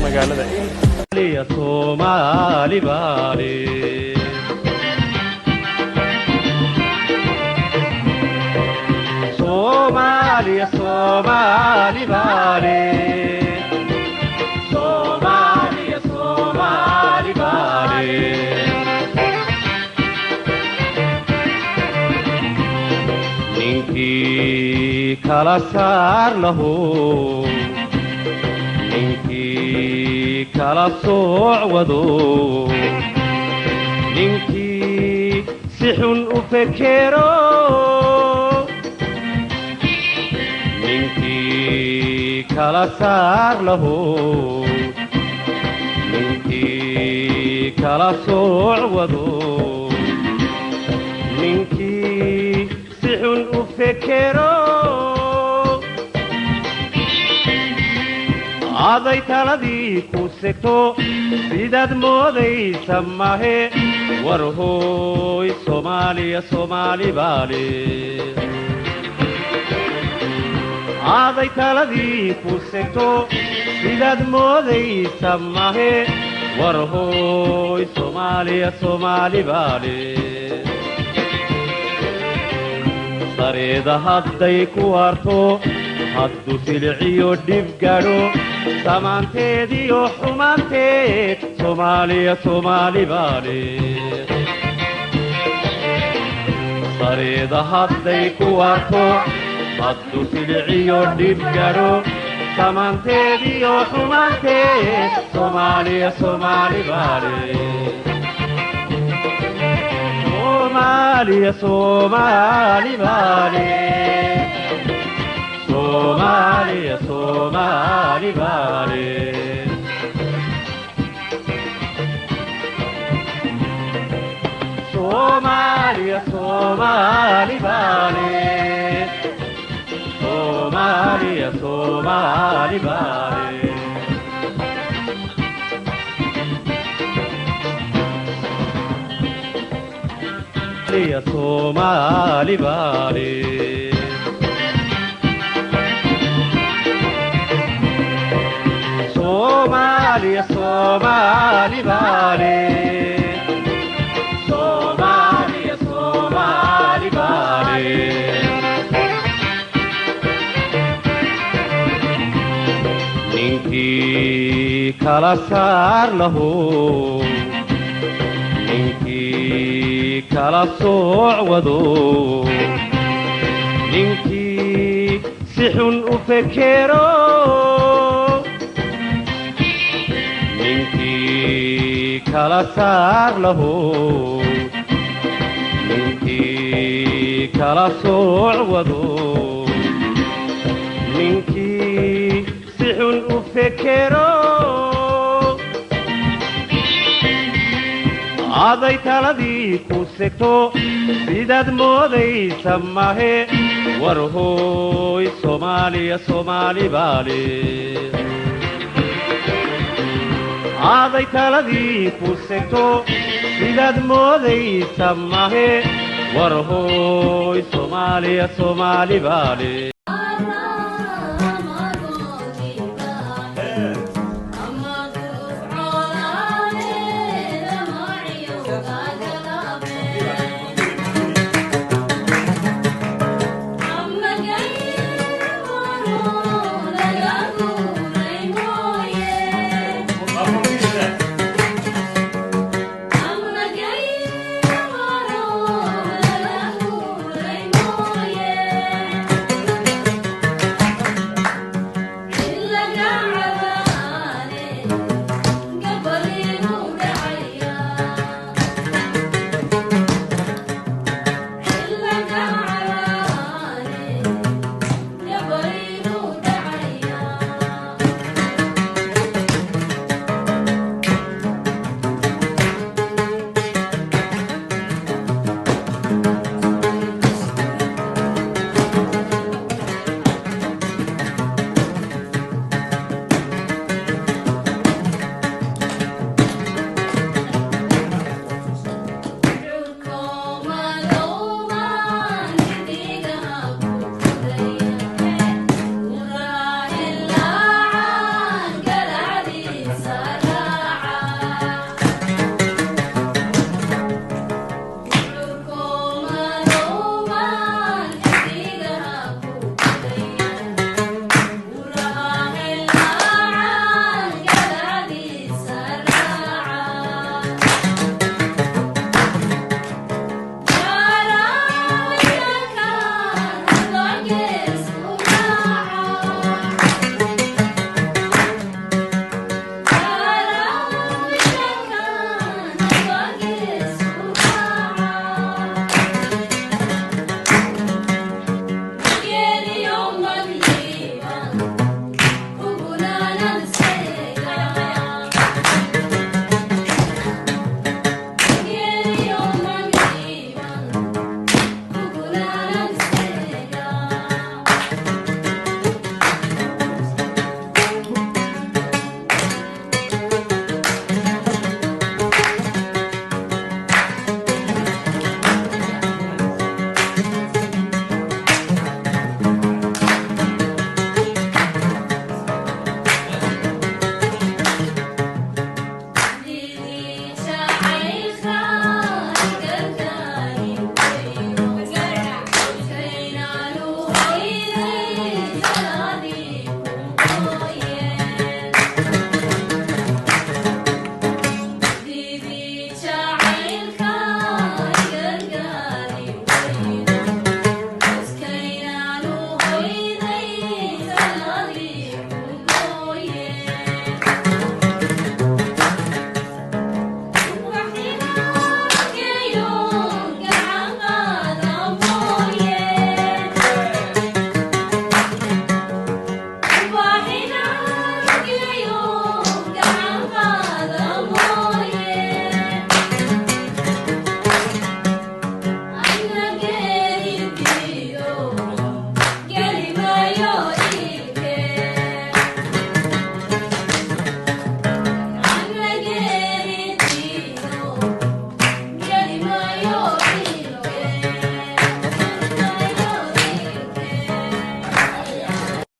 magaalada Somali Bali Somalia Somali Bali Somalia Somali Bali Ninki kala saar lahu Ninki kala socwado Ninki si xun u fekero Ninki kala saar lahu Ninki kala socwado Ninki si xun u fekero Aday taladii ku segto sidaad moodaysa mahe war hooy Soomaaliya Soomaali Baali Aday taladii ku segto sidaad moodaysa mahe war hooy Soomaaliya Soomaali Baali sareeda hadday ku harto haddu silciyo dhib gadho samaanteediyo xumaanteed Soomaaliya Soomaali Baali sareeda hadday ku harto haddu silciyo dhib gadho samaanteediyo xumaanteed Soomaaliya Soomaali Baali Soomaaliya Soomaali Baali Somalia, Somali Bali Somalia, Somali Bali Somalia, Somali Bali Somali Bali Somalia, Somali Bali Somalia, Somali Bali Ninki kala saar lahu Ninki kala socwado Ninki si xun u fekero Ninki kala saar lahu Ninki kala socwado Ninki si xun u fekero Aday taladii ku segto sidaad moodaysa mahe war hooy Soomaaliya Soomaali Baali Aday taladii ku segto sidaad moodaysa mahe war hooy Soomaaliya Soomaali Baali